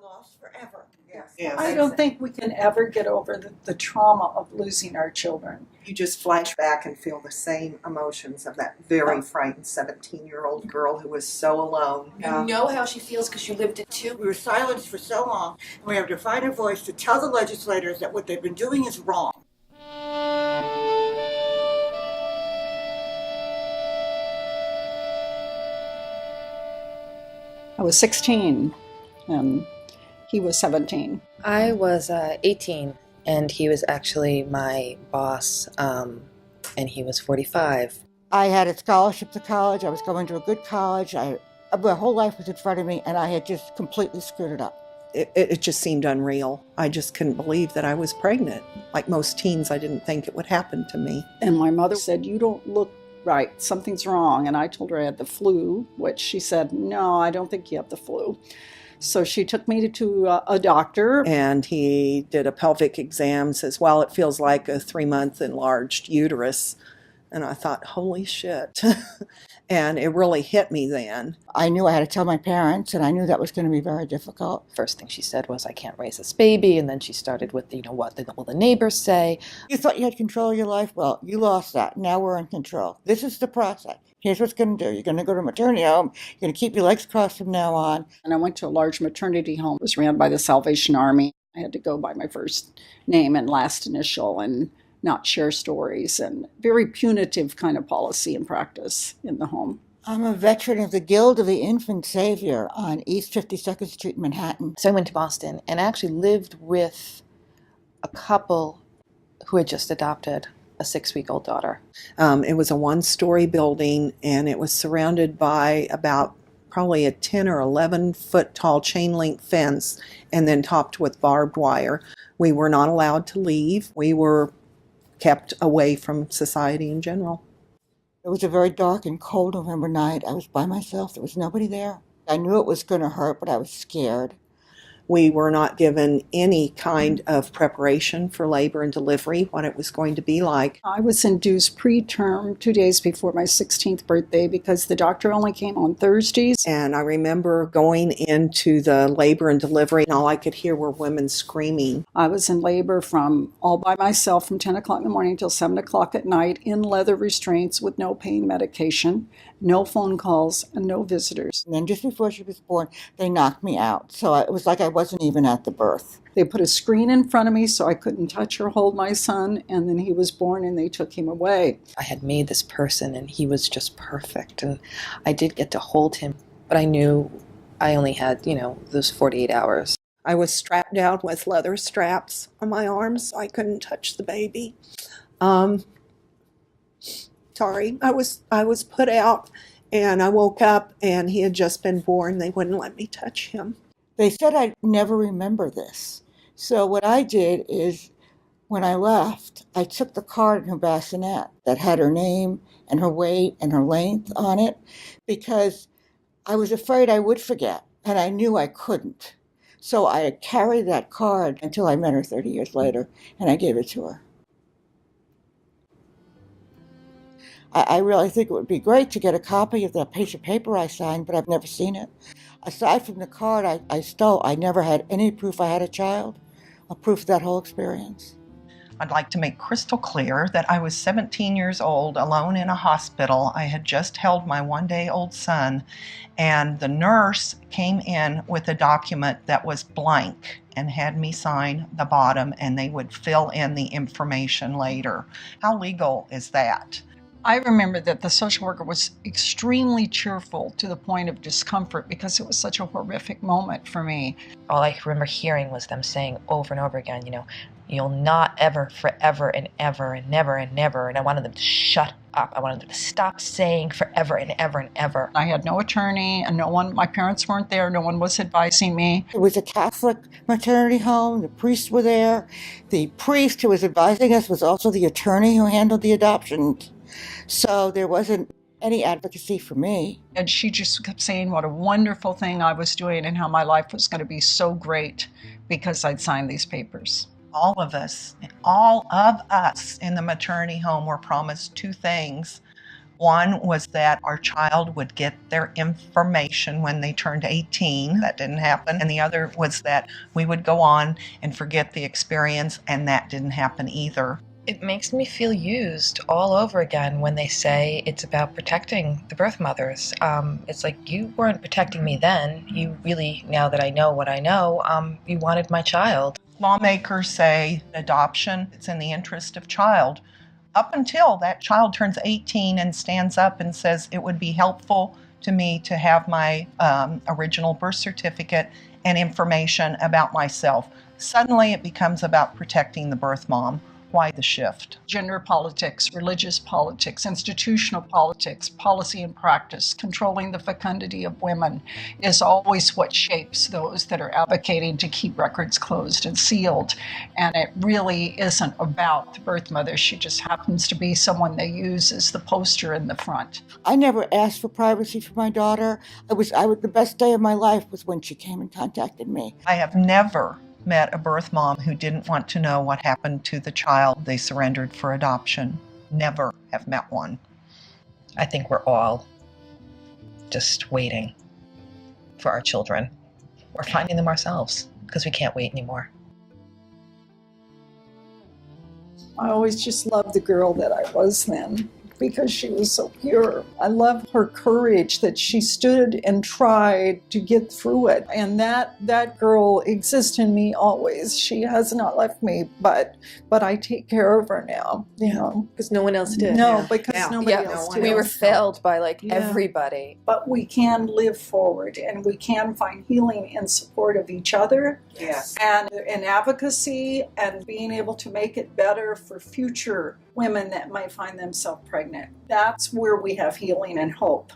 lost forever. Yes. Yes. I don't think we can ever get over the trauma of losing our children. You just flash back and feel the same emotions of that very frightened 17-year-old girl who was so alone. You know how she feels because you lived it too. We were silenced for so long, and we have to find a voice to tell the legislators that what they've been doing is wrong. I was 16 and he was 17. I was 18 and he was actually my boss, and he was 45. I had a scholarship to college. I was going to a good college. My whole life was in front of me, and I had just completely screwed it up. It just seemed unreal. I just couldn't believe that I was pregnant. Like most teens, I didn't think it would happen to me. And my mother said, "You don't look right, something's wrong." And I told her I had the flu, which she said, "No, I don't think you have the flu." So she took me to a doctor. And he did a pelvic exam, says, "Well, it feels like a 3-month enlarged uterus." And I thought, holy shit. And it really hit me then. I knew I had to tell my parents, and I knew that was going to be very difficult. First thing she said was, "I can't raise this baby." And then she started with, what will the neighbors say? You thought you had control of your life? Well, you lost that. Now we're in control. This is the process. Here's what's going to do. You're going to go to a maternity home. You're going to keep your legs crossed from now on. And I went to a large maternity home. It was ran by the Salvation Army. I had to go by my first name and last initial and not share stories, and very punitive kind of policy and practice in the home. I'm a veteran of the Guild of the Infant Savior on East 52nd Street, Manhattan. So I went to Boston and actually lived with a couple who had just adopted a 6-week-old daughter. It was a 1-story building, and it was surrounded by about probably a 10 or 11 foot tall chain link fence, and then topped with barbed wire. We were not allowed to leave. We were kept away from society in general. It was a very dark and cold November night. I was by myself. There was nobody there. I knew it was going to hurt, but I was scared. We were not given any kind of preparation for labor and delivery, what it was going to be like. I was induced preterm 2 days before my 16th birthday because the doctor only came on Thursdays. And I remember going into the labor and delivery, and all I could hear were women screaming. I was in labor from all by myself from 10 o'clock in the morning until 7 o'clock at night in leather restraints with no pain medication, no phone calls, and no visitors. And then just before she was born, they knocked me out. So it was like I wasn't even at the birth. They put a screen in front of me so I couldn't touch or hold my son, and then he was born and they took him away. I had made this person and he was just perfect, and I did get to hold him, but I knew I only had, those 48 hours. I was strapped down with leather straps on my arms, so I couldn't touch the baby. Sorry, I was put out, and I woke up and he had just been born. They wouldn't let me touch him. They said I'd never remember this. So what I did is, when I left, I took the card in her bassinet that had her name and her weight and her length on it, because I was afraid I would forget, and I knew I couldn't. So I carried that card until I met her 30 years later, and I gave it to her. I really think it would be great to get a copy of that piece of paper I signed, but I've never seen it. Aside from the card I stole, I never had any proof I had a child, or proof of that whole experience. I'd like to make crystal clear that I was 17 years old, alone in a hospital. I had just held my 1-day-old son, and the nurse came in with a document that was blank and had me sign the bottom, and they would fill in the information later. How legal is that? I remember that the social worker was extremely cheerful to the point of discomfort because it was such a horrific moment for me. All I remember hearing was them saying over and over again, "You'll not ever, forever and ever and never and never." And I wanted them to shut up. I wanted them to stop saying forever and ever and ever. I had no attorney and my parents weren't there. No one was advising me. It was a Catholic maternity home. The priests were there. The priest who was advising us was also the attorney who handled the adoption. So there wasn't any advocacy for me. And she just kept saying what a wonderful thing I was doing and how my life was going to be so great because I'd signed these papers. All of us in the maternity home were promised 2 things. One was that our child would get their information when they turned 18. That didn't happen. And the other was that we would go on and forget the experience, and that didn't happen either. It makes me feel used all over again when they say it's about protecting the birth mothers. It's like, you weren't protecting me then. You really, now that I know what I know, you wanted my child. Lawmakers say adoption, it's in the interest of child. Up until that child turns 18 and stands up and says it would be helpful to me to have my original birth certificate and information about myself. Suddenly it becomes about protecting the birth mom. Why the shift? Gender politics, religious politics, institutional politics, policy and practice, controlling the fecundity of women is always what shapes those that are advocating to keep records closed and sealed. And it really isn't about the birth mother. She just happens to be someone they use as the poster in the front. I never asked for privacy for my daughter. The best day of my life was when she came and contacted me. I have never met a birth mom who didn't want to know what happened to the child they surrendered for adoption. Never have met one. I think we're all just waiting for our children. We're finding them ourselves because we can't wait anymore. I always just loved the girl that I was then because she was so pure. I love her courage that she stood and tried to get through it. And that girl exists in me always. She has not left me, but I take care of her now, you know. Because no one else did. No, because nobody Yeah, else did. we were failed by Yeah. everybody. But we can live forward and we can find healing and support of each other. Yes. And in advocacy and being able to make it better for future women that might find themselves pregnant. That's where we have healing and hope.